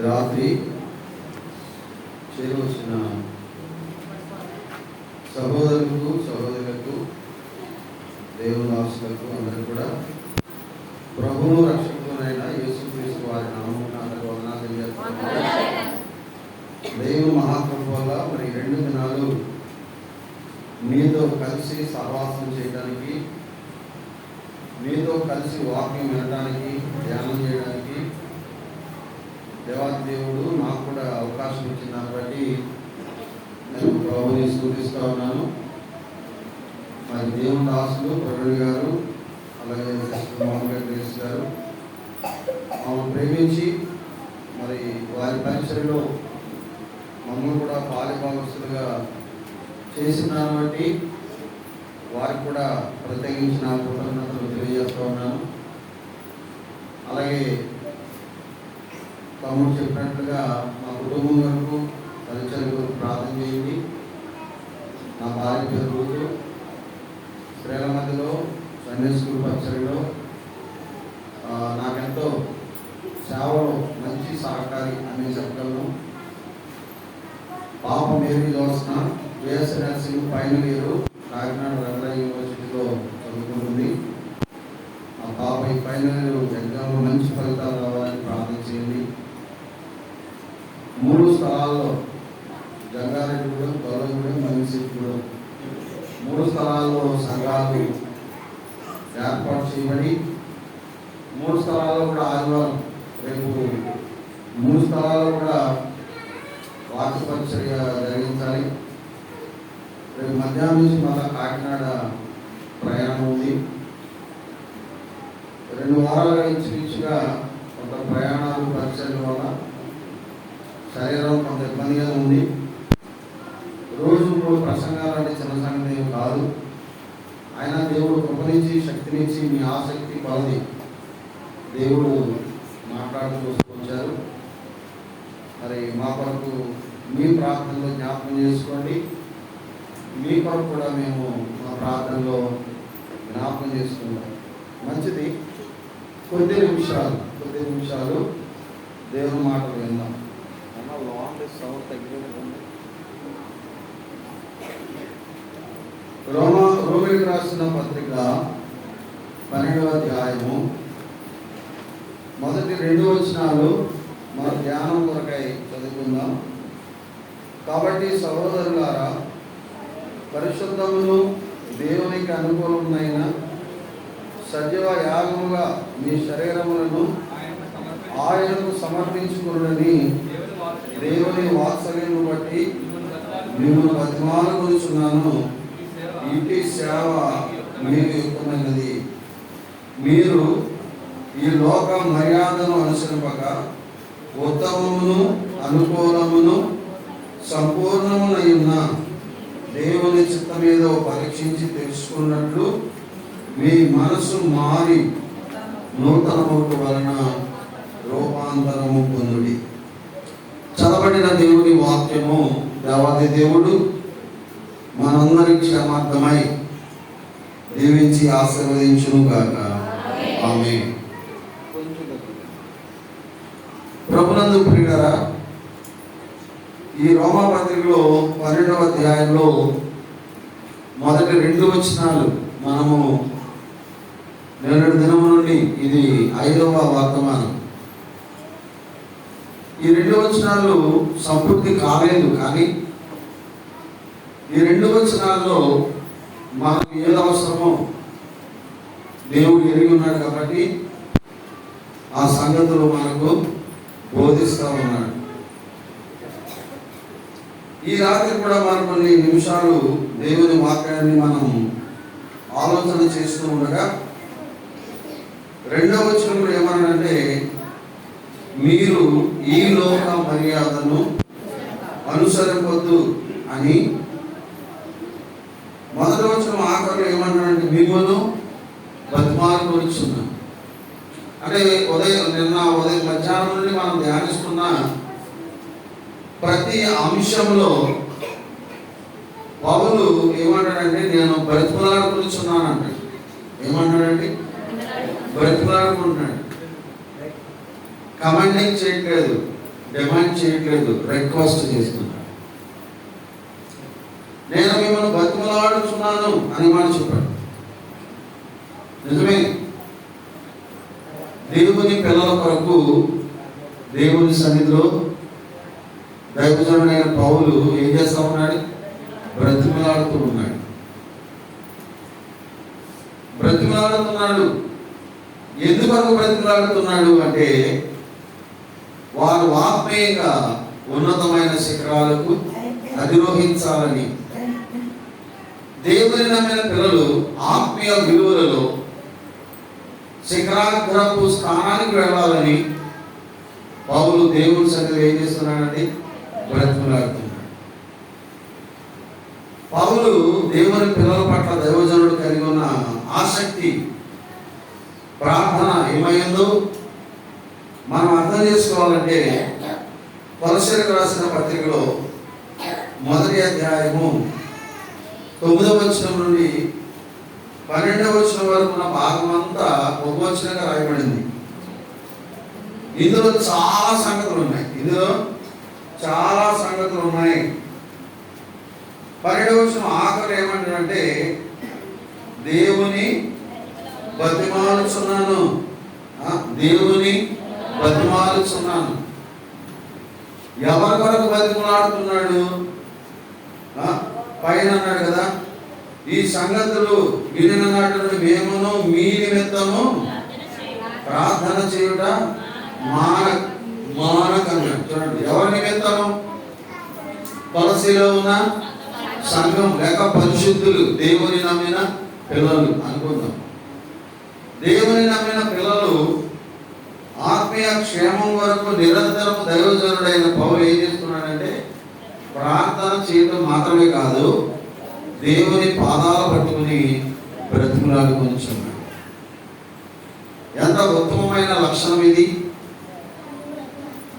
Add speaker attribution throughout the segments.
Speaker 1: రాత్రి చేరవచ్చిన సహోదరులకు సహోదరులకు దేవుని దాసులకు అందరూ కూడా ప్రభువు రక్షకులైన యేసుక్రీస్తు వారి నామమున వందనాలు తెలియజేస్తున్నాను. దేవుని మహాకృప వల్ల మరి 2 దినాలు మీతో కలిసి సహవాసం చేయడానికి, మీతో కలిసి వాక్యం వినడానికి, ధ్యానం చేయడానికి దేవాది దేవుడు నాకు కూడా అవకాశం ఇచ్చిన దాన్ని బట్టి నేను ప్రభుని స్తుతిస్తూ ఉన్నాను. మరి దేవుని దాసులు ప్రవీణ్ గారు, అలాగే మామూలుగా గ్రేస్ గారు మమ్మల్ని ప్రేమించి మరి వారి పరిచయలో మమ్మల్ని కూడా పాలిభాగస్తులుగా చేసిన దాన్ని బట్టి వారికి కూడా ప్రత్యేకించిన కృతజ్ఞతలు తెలియజేస్తూ ఉన్నాను. అలాగే తమ్ముడు చెప్పినట్లుగా మా కుటుంబం వరకు పరిచయం వరకు ప్రార్థన చేయండి. నా భార్య పేరు రోజు స్త్రీల మధ్యలో సండే స్కూల్ పరిచయలో నాకెంతో సేవలో మంచి సహకారి అని చెప్పగలను. పాప Mary Jyotsna BSc nursing final year Kakinada Ravindra యూనివర్సిటీలో చదువుకుంటుంది. ఆ పాప ఈ ఫైనల్ ఇయర్ ఎగ్జామ్లో మంచి ఫలితాలు రావాలని ప్రార్థన చేయండి. 3 స్థలాల్లో జంగారెడ్డిగూడెం, గౌరవగూడెం, మనిషిగూడెం 3 స్థలాల్లో సంఘాలు ఏర్పాటు చేయబడి 3 స్థలాల్లో కూడా ఆదివారం రేపు 3 స్థలాల్లో కూడా వాక్య పరిచర్య జరిగించాలి. రేపు మధ్యాహ్నం నుంచి మళ్ళా కాకినాడ ప్రయాణం ఉంది. 2 వారాలుగా ఇంచుమించుగా కొంత ప్రయాణాలు పరిచయం వల్ల శరీరం కొంత ఇబ్బందిగా ఉంది. రోజు 3 ప్రసంగాలు అంటే చిన్న సంగతి ఏం కాదు. అయినా దేవుడు కృపనిచ్చి శక్తినిచ్చి మీ ఆసక్తి కొలది దేవుడు మాట్లాడుతూ వచ్చారు. మరి మా కొరకు మీ ప్రార్థనలో జ్ఞాపకం చేసుకోండి. మీ కొరకు కూడా మేము మా ప్రార్థనలో జ్ఞాపకం చేసుకుంటాం. మంచిది. కొద్ది నిమిషాలు దేవుని మాటలు విందాం. రోమీయులకు రాసిన పత్రిక 12వ అధ్యాయము మొదటి 2 వచనాలు మన ధ్యానం కొరకై చదువుకుందాం. కాబట్టి సహోదరులారా, పరిశుద్ధమును దేవునికి అనుకూలమైన సజీవ యాగముగా మీ శరీరములను ఆయనకు సమర్పించుకుని దేవుని వాత్సల్యము బట్టి మిమ్మల్ని బతిమాలుకొనుచున్నాను. ఇంటి సేవ మీకు యుక్తమైనది. మీరు ఈ లోక మర్యాదను అనుసరింపక ఉత్తమమును అనుకూలమును సంపూర్ణమునైన దేవుని చిత్తమేదో పరీక్షించి తెలుసుకున్నట్లు మీ మనసు మారి నూతనమౌట వలన రూపాంతరము పొందుడి. చదవబడిన దేవుని వాక్యము దేవాది దేవుడు మనందరి క్షేమార్థమై దీవించి ఆశీర్వదించును గాక. ఆమేన్. ప్రభునందు ప్రియులారా, ఈ రోమా పత్రికలో 12వ అధ్యాయంలో మొదటి 2 వచనాలు మనము నేటి దినము నుండి ఇది 5వ వర్తమానం. ఈ 2 వచనాలు సంపూర్తి కాలేదు, కానీ ఈ 2 వచనాల్లో మనకు ఏది అవసరమో దేవుడు ఎరిగి ఉన్నాడు కాబట్టి ఆ సంగతులు మనకు బోధిస్తూ ఉన్నాడు. ఈ రాత్రి కూడా మనం కొన్ని నిమిషాలు దేవుని వాక్యాన్ని మనం ఆలోచన చేస్తూ ఉండగా 2వ వచనంలో ఏమన్నాడంటే, మీరు ఈ లోక మర్యాదను అనుసరింపొద్దు అని. 1వ వచనం ఆఖరిలో ఏమన్నాడంటే, మిమ్మల్ని బతిమాలుకొనుచున్నాను. అంటే నిన్న ఉదయం మధ్యాహ్నం నుండి మనం ధ్యానిస్తున్న ప్రతి అంశంలో పౌలు ఏమంటాడంటే, నేను బ్రతిమలాడుకొనుచున్నాను అంటాడు. ఏమంటాడంటే, బ్రతిమలాడుకుంటున్నాడు. కమాండింగ్ చేయట్లేదు, డిమాండ్ చేయట్లేదు, రిక్వెస్ట్ చేస్తున్నాడు. నేను మిమ్మల్ని బతిమలాడుచున్నాను అని మాట చెప్పాడు. నిజమే, దేవుని పిల్లల కొరకు దేవుని సన్నిధిలో దైవజనుడైన పౌలు ఏం చేస్తా ఉన్నాడు? బ్రతిమలాడుతూ ఉన్నాడు. బ్రతిమలాడుతున్నాడు. ఎందుకు బ్రతిమలాడుతున్నాడు అంటే వారు ఆత్మీయంగా ఉన్నతమైన శిఖరాలకు అధిరోహించాలని, దేవుని నమ్మిన పిల్లలు ఆత్మీయ విలువలలో శిఖరాగ్రపు స్థానానికి వెళ్ళాలని పౌలు దేవుని సన్నిధిలో ఏం చేస్తున్నాడండి? బ్రతిమలాడుతున్నాడు. పౌలు దేవుని పిల్లల పట్ల దైవజనుడు కలిగి ఉన్న ఆసక్తి, ప్రార్థన ఏమైందో మనం అర్థం చేసుకోవాలంటే కొలస్సీలకు రాసిన పత్రికలో 1వ అధ్యాయము 9వ వచనం నుండి 12వ వచనం వరకు ఉన్న భాగం అంతా ఒక వచనంగా రాయబడింది. ఇందులో చాలా సంగతులు ఉన్నాయి. 12వ వచనం ఆఖరి ఏమంటారంటే దేవుని బతిమాలుచున్నాను, దేవుని బతిమాలుచున్నాను. ఎవరి కొరకు బతిమలాడుతున్నాడు? పైన అన్నాడు కదా, ఈ సంగతులు వినిన నాటి నుండి మేమును మీ నిమిత్తము ప్రార్థన చేయుట మానకన్నాడు. చూడండి, ఎవరి నిమిత్తము? కొలస్సీలో ఉన్న సంఘం లేక పరిశుద్ధులు, దేవుని నమ్మిన పిల్లలు అనుకుందాం. దేవుని నమ్మిన పిల్లలు ఆత్మీయ క్షేమం వరకు నిరంతరం దైవజనుడైన పౌలు ఏం చేస్తున్నాడంటే ప్రార్థన చేయడం మాత్రమే కాదు, దేవుని పాదాలు పట్టుకుని బ్రతిమలాడుకొనిచున్నాడు. ఎంత ఉత్తమమైన లక్షణం ఇది!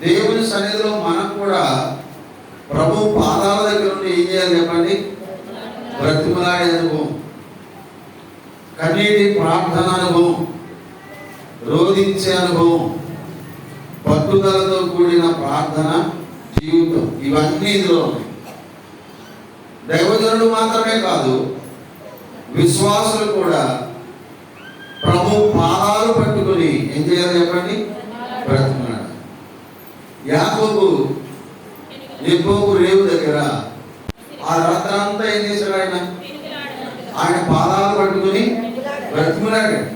Speaker 1: దేవుని సన్నిధిలో మనకు కూడా ప్రభు పాదాల దగ్గర నుండి ఏం చేయాలి చెప్పండి? బ్రతిమలాడే అనుభవం, కన్నీటి ప్రార్థన అనుభవం, రోధించే అనుభవం, పట్టుదలతో కూడిన ప్రార్థన జీవితం, ఇవన్నీ ఇందులో ఉన్నాయి. దైవజనుడు మాత్రమే కాదు, విశ్వాసులు కూడా ప్రభు పాదాలు పట్టుకొని ఏం చేయాలి చెప్పండి? బ్రతిమలాడాలి. యాకోబు రేవు దగ్గర ఆ రాత్రంతా ఏం చేశాడు? ఆయన పాదాలు పట్టుకుని బ్రతిమలాడాడు.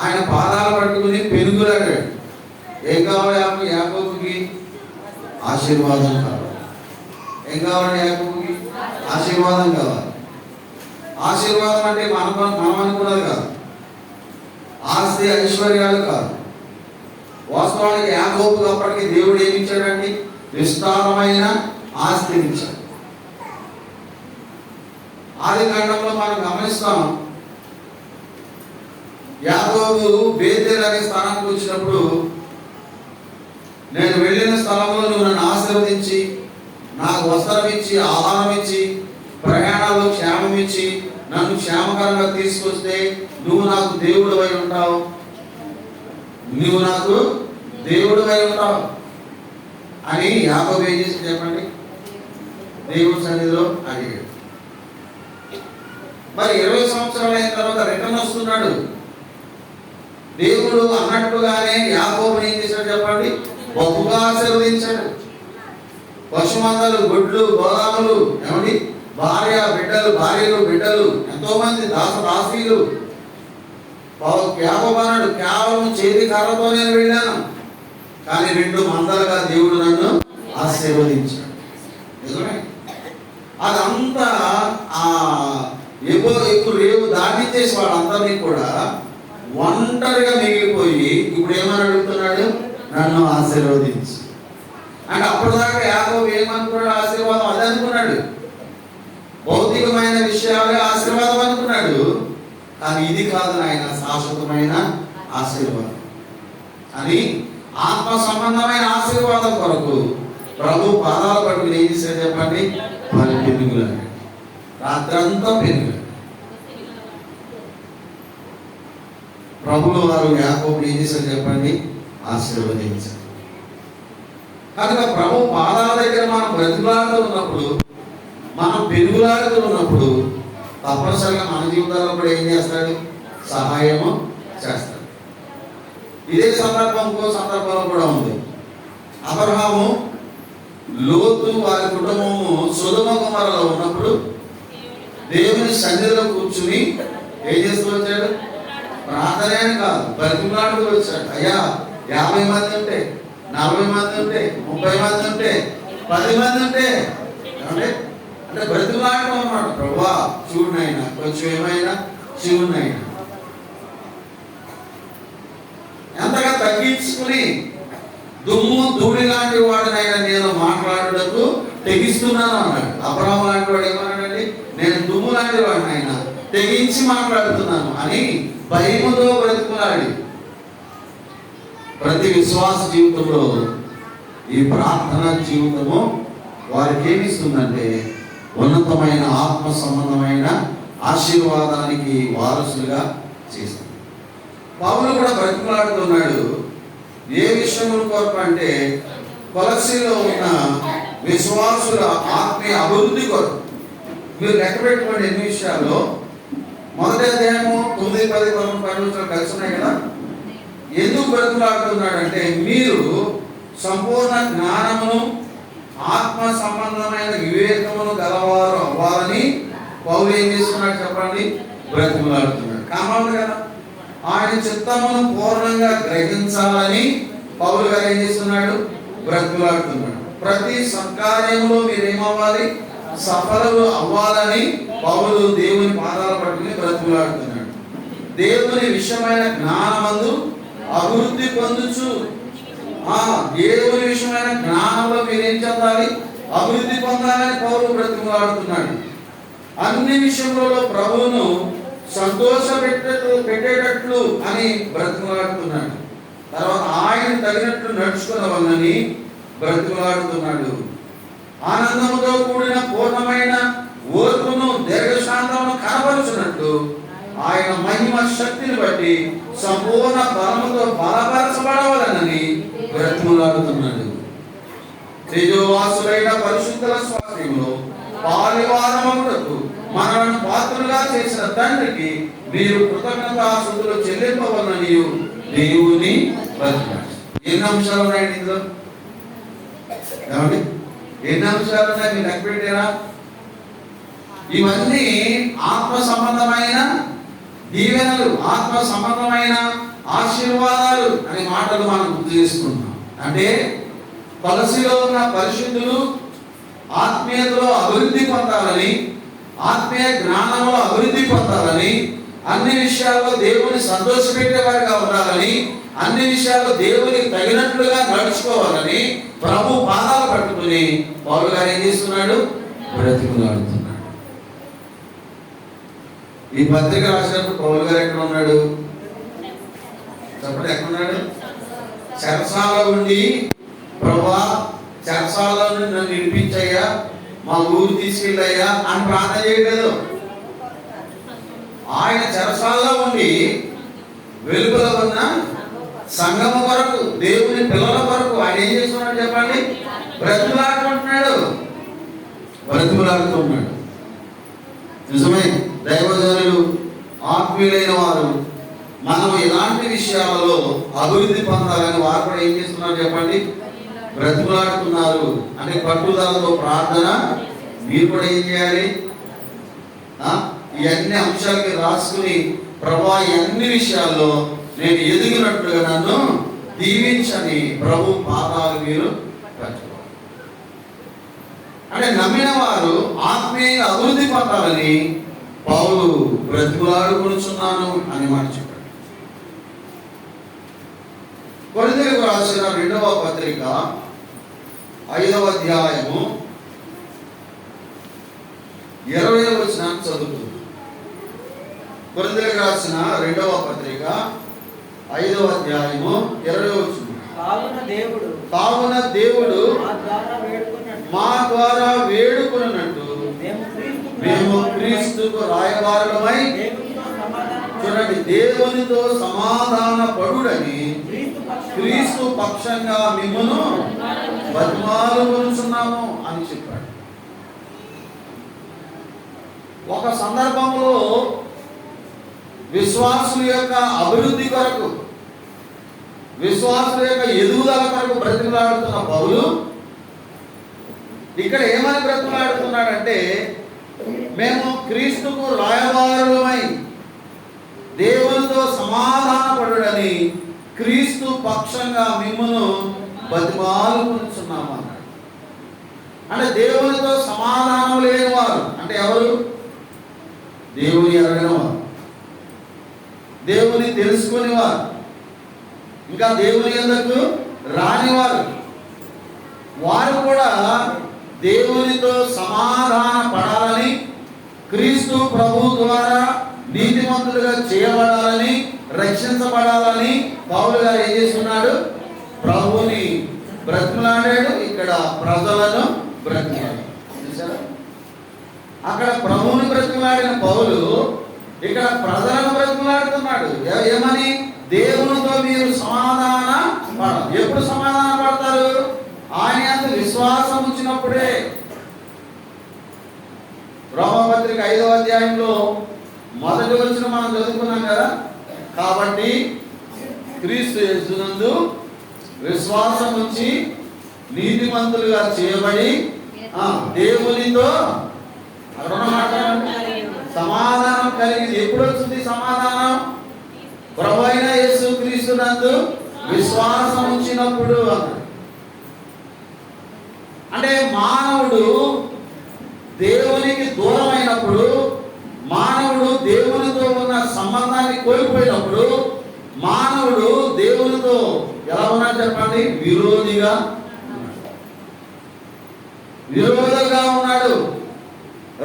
Speaker 1: ఆయన పాదాలు పట్టుకుని పెనుగులాడాడు. ఏం కావాలి యాకోబుకి? ఆశీర్వాదం కావాలి. ఏం కావాలి యాకోబుకి? ఆశీర్వాదం కావాలి. ఆశీర్వాదం అంటే మనం అనుకున్నది కాదు, ఆస్తి ఐశ్వర్యాలు కాదు. వాస్తవానికి యాకోబుకు అప్పటికి దేవుడు ఏమి ఇచ్చాడండి? విస్తారమైన ఆస్తిని ఇచ్చాడు. ఆది కాండంలో మనం గమనిస్తాం, యాకోబు బేతేలు అనే స్థానానికి వచ్చినప్పుడు, నేను వెళ్ళిన స్థలంలో నువ్వు నన్ను ఆశీర్వదించి నాకు వస్త్రం ఇచ్చి ఆహారం ఇచ్చి ప్రయాణాల్లో క్షేమం ఇచ్చి నన్ను క్షేమకరంగా తీసుకొస్తే నువ్వు నాకు దేవుడు అయి ఉంటావు, నువ్వు నాకు దేవుడు అయి ఉంటావు అని యాకోబు ఏం చేసి చెప్పండి? దేవుడి సన్నిధిలో అడిగాడు. మరి 20 సంవత్సరాలు అయిన తర్వాత రిటర్న్ వస్తున్నాడు. దేవుడు అన్నట్టుగానే యాకోబుని ఏం చేశాడు చెప్పండి? బహుగా ఆశీర్వదించాడు. పశుమందలు, గొడ్లు, గోదాములు, ఏమండి, భార్యలు బిడ్డలు, ఎంతో మంది దాసీలు. యాకోబు అన్నాడు, కేవలం చేతి కర్రతో నేను వెళ్ళాను, కానీ 2 మందలుగా దేవుడు నన్ను ఆశీర్వదించాడు. నిజమే. అదంతా ఆ ఎక్కువ రేవు దాటించేసి వాళ్ళందరినీ కూడా ఒంటరిగా మిగిలిపోయి ఇప్పుడు ఏమని అడుగుతున్నాడు? నన్ను ఆశీర్వదించు అంటే. అప్పటిదాకా యాకోబు ఏమనుకున్నాడు? ఆశీర్వాదం అదే అనుకున్నాడు. భౌతికమైన విషయాలే ఆశీర్వాదం అనుకున్నాడు. కానీ ఇది కాదు నాయన, శాశ్వతమైన ఆశీర్వాదం అని ఆత్మ సంబంధమైన ఆశీర్వాదం కొరకు ప్రభు పాదాలు పట్టుకుని ఏం చేశాడు చెప్పండి? పెనుగులాడు. రాత్రంతా పెనుగులాడు. ప్రభువు వారు యాకోబుని ఏం చేశారు చెప్పండి? ఆశీర్వదించారు. కనుక ప్రభు పాదాల దగ్గర మనం బ్రతిలాడుతూ ఉన్నప్పుడు, మనం పెరుగులాడుతూ ఉన్నప్పుడు తప్పనిసరిగా మన జీవితాల్లో కూడా ఏం చేస్తాడు? సహాయము చేస్తాడు. ఇదే సందర్భం ఇంకో సందర్భంలో కూడా ఉంది. అబ్రహాము, లోతు వారి కుటుంబము సొదొమ గొమొర్రాలో ఉన్నప్పుడు దేవుని సన్నిధిలో కూర్చుని ఏం చేస్తూ వచ్చాడు? ప్రార్థనే అని కాదు, బ్రతిమలాడుతూ వచ్చాడు. అయ్యా 50 మంది ఉంటే, 40 మంది ఉంటే, 30 మంది ఉంటే, 10 మంది ఉంటే అంటే బ్రతిమలాడటం అన్నమాట. ప్రభువా చూడునైనా, కొంచెం ఏమైనా చూడునైనా, ఎంతగా తగ్గించుకుని దుమ్ము ధూళి లాంటి వాడినైనా నేను మాట్లాడటకు తెగిస్తున్నాను అన్నాడు. అబ్రహాము లాంటి వాడు ఏమన్నాడండి? నేను దుమ్ము లాంటి వాడినైనా తెగించి మాట్లాడుతున్నాను అని భయముతో బ్రతిమలాడి. ప్రతి విశ్వాస జీవితంలో ఈ ప్రార్థన జీవితము వారికి ఏమిస్తుందంటే ఉన్నతమైన ఆత్మ సంబంధమైన ఆశీర్వాదానికి వారసులుగా చేస్తుంది. పౌలు కూడా బ్రతిమలాడుతున్నాడు. ఏ విషయం కొరకు అంటే కొలస్సీలో ఉన్న విశ్వాసుల ఆత్మీయ అభివృద్ధి కొరకు. మీరు లెక్క పెట్టుకోండి ఎన్ని విషయాల్లో. మొదటి అధ్యాయము 9, 10, 11, 12 కలిసి ఉన్నాయి కదా. ఎందుకు బ్రతిమలాడుతున్నాడంటే మీరు సంపూర్ణ జ్ఞానమును ఆత్మ సంబంధమైన వివేకమును గలవారు అవ్వాలని పౌలు ఏం చేస్తున్నాడు చెప్పండి? బ్రతిమలాడుతున్నాడు. కావాలి కదా. ఆయన చిత్తమును పూర్ణంగా గ్రహించాలని పౌలు గారు ఏం చేస్తున్నాడు? బ్రతిమలాడుతున్నాడు. ప్రతి సత్కార్యంలో మీరేమవ్వాలి? సఫలులు అవ్వాలని పౌలు దేవుని పాదాల పట్టుకుని బ్రతిమలాడుతున్నాడు. దేవుని విషయమైన జ్ఞానమందు అభివృద్ధి పొందుచు, దేవుని విషయమైన జ్ఞానంలో మీరేం చెందాలి? అభివృద్ధి పొందాలని పౌలు బ్రతిమలాడుతున్నాడు. అన్ని విషయంలో ప్రభువును పెట్టేటట్లు అని బ్రతిమలాడుతున్నాడు. తర్వాత ఆయన తగినట్లు నడుచుకున్నవని బ్రతిమలాడుతున్నాడు. ఆనందముతో కూడిన పూర్ణమైన ఓర్పును దీర్ఘశాంతమును కనపరుచున్నట్టు ఆయన మహిమ శక్తిని బట్టి సంపూర్ణ బలముతో బలపరచబడవలనని బ్రతిమలాడుతున్నాడు. తేజోవాసులైన పరిశుద్ధుల స్వాస్థ్యంలో పాలివారములకు మనలను పాత్రలుగా చేసిన తండ్రికి మీరు కృతజ్ఞతాస్తుతులు చెల్లింపవలనని దేవుని బ్రతిమలాడు. ఎన్ని అంశాలు ఉన్నాయండి ఇందులో? ఏమండి ఎన్ని అంశాలు ఉన్నాయి? మీరు లెక్క పెట్టారా? ఇవన్నీ ఆత్మ సంబంధమైన దీవెనలు, ఆత్మ సంబంధమైన ఆశీర్వాదాలు అనే మాటలు మనం గుర్తు చేసుకుంటున్నాం. అంటే కొలస్సీలో ఉన్న పరిశుద్ధులు ఆత్మీయతలో అభివృద్ధి పొందాలని, ఆత్మీయ జ్ఞానంలో అభివృద్ధి పొందాలని, అన్ని విషయాల్లో దేవుని సంతోషపెట్టేవారిగా ఉండాలని, అన్ని విషయాల్లో దేవునికి తగినట్లుగా నడుచుకోవాలని ప్రభు పాదాలు పట్టుకుని పౌలు గారు ఏం చేస్తున్నాడు? బ్రతిమలాడుతున్నాడు. ఈ పత్రిక రాసినప్పుడు పౌలు గారు ఎక్కడ ఉన్నాడు చెప్పండి? ఎక్కడున్నాడు? చెరసాల ఉండి, ప్రభువా చెరసాలలో నన్ను విడిపించయ్యా, మా ఊరు తీసుకెళ్ళయ్యా అని ప్రార్థన చేయలేదు. ఆయన చెరసాలలో ఉండి వెలుపల ఉన్న సంఘము కొరకు, దేవుని పిల్లల కొరకు ఆయన ఏం చేస్తున్నాడు చెప్పండి? బ్రతిమలాడుతున్నాడు. నిజమే. దైవజనులు, ఆత్మీయులైన వారు మనం ఇలాంటి విషయాలలో అభివృద్ధి పొందాలని వారు కూడా ఏం చేస్తున్నారు చెప్పండి? బ్రతిమలాడుతున్నారు. అంటే పట్టుదలతో ప్రార్థన. మీరు కూడా ఏం చేయాలి? ఇవన్నీ అంశాలకి రాసుకుని ప్రభా అన్ని విషయాల్లో నేను ఎదిగినట్లుగా నన్ను దీవించని ప్రభు పాదాలు మీరు పట్టుకోవాలి. అంటే నమ్మిన వారు ఆత్మీయ అభివృద్ధి పొందాలని పౌలు బ్రతిమలాడుకొనుచున్నాను అని మాట చెప్పాడు. కొరింథీయులకు రాసిన 2వ పత్రిక 5వ అధ్యాయము 20వ వచనాన్ని చదువుతుంది. కొరింథీయులకు రాసిన 2వ పత్రిక 5వ అధ్యాయము 20వ వచనం. కావున దేవుడు మా ద్వారా వేడుకొనున్నట్టు మేము క్రీస్తుకు రాయబారులమై, చూడండి, దేవునితో సమాధాన పడుడని క్రీస్తు పక్షంగా మిమ్మును బతిమాలుకొనుచున్నాము అని చెప్పాడు. ఒక సందర్భంలో విశ్వాసుల యొక్క అభివృద్ధి కొరకు, విశ్వాసుల యొక్క ఎదుగుదల కొరకు బ్రతిమలాడుతున్న పౌలు ఇక్కడ ఏమని బ్రతిమలాడుతున్నాడంటే, మేము క్రీస్తుకు రాయబారులమై దేవునితో సమాధాన పడుడని క్రీస్తు పక్షంగా మిమ్మును బతిమాలుకొనుచున్నాము అన్నాడు. అంటే దేవునితో సమాధానం లేని వారు అంటే ఎవరు? దేవుని ఎరగని వారు, దేవుని తెలుసుకుని వారు, ఇంకా దేవుని యొద్దకు రానివారు, వారు కూడా దేవునితో సమాధాన పడాలని, క్రీస్తు ప్రభు ద్వారా నీతిమంతులుగా చేయబడాలని, రక్షించబడాలని పౌలు గారు ఏం చేస్తున్నాడు? ప్రభువుని బ్రతిమలాడాడు, ఇక్కడ ప్రజలను బ్రతిమలాడాడు. చూసారా? అక్కడ ప్రభువుని బ్రతిమలాడిన పౌలు ఇక్కడ ప్రజలను బ్రతిమలాడుతున్నాడు. ఏమని? దేవునితో మీరు సమాధాన పడాలి. ఎప్పుడు సమాధాన పడతారు? ఆయన అంత విశ్వాసం వచ్చినప్పుడే. రోమపత్రిక 5వ అధ్యాయంలో మొదటి వచ్చిన మనం చదువుకున్నాం కదా. కాబట్టి క్రీస్తు యేసునందు విశ్వాసం ఉంచి నీతిమంతులుగా చేయబడి దేవునితో సమాధానం కలిగింది. ఎప్పుడు వచ్చింది సమాధానం? ప్రభు అయిన యేసు క్రీస్తునందు విశ్వాసం ఉంచినప్పుడు అన్నాడు. అంటే మానవుడు దేవునికి దూరం అయినప్పుడు, మానవుడు దేవునితో ఉన్న సంబంధాన్ని కోల్పోయినప్పుడు, మానవుడు దేవునితో ఎలా ఉన్నాడు చెప్పండి? విరోధంగా ఉన్నాడు.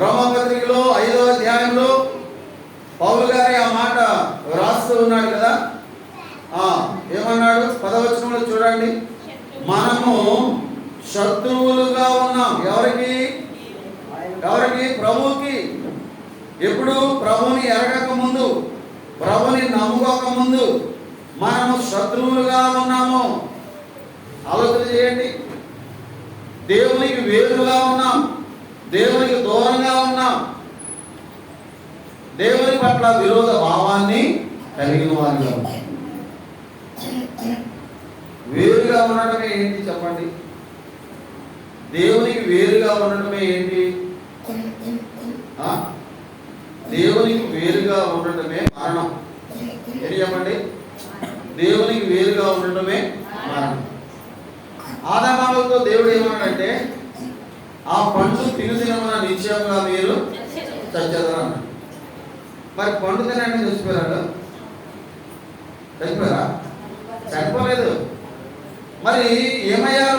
Speaker 1: రోమపత్రికలో 5వ అధ్యాయంలో పౌలు గారి ఆ మాట రాస్తూ ఉన్నాడు కదా. ఏమన్నాడు? 10వ వచనంలో చూడండి, మనము శత్రువులుగా ఉన్నాం. ఎవరికి? ప్రభువుకి. ఎప్పుడు? ప్రభుని ఎరగక ముందు, ప్రభుని నమ్ముకోక ముందు మనము శత్రువులుగా ఉన్నాము. ఆలోచన చేయండి. దేవునికి వేరుగా ఉన్నాం, దేవునికి దూరంగా ఉన్నాం, దేవుని పట్ల విరోధ భావాన్ని కలిగిన వారిగా ఉన్నాం. వేరుగా ఉండటమే ఏంటి చెప్పండి? దేవునికి వేరుగా ఉండటమే ఏంటి? దేవునికి వేరుగా ఉండటమే మరణం. ఏంటి చెప్పండి? దేవునికి వేరుగా ఉండటమే మరణం. ఆదామాలతో దేవుడు ఏమన్నాడంటే, ఆ పండు తినదినమున నిశ్చయంగా మీరు చచ్చెదరు అన్నాడు. మరి పండు తినండి చచ్చిపోయారు? చచ్చిపోయారా? చనిపోలేదు. మరి ఏమయ్యారు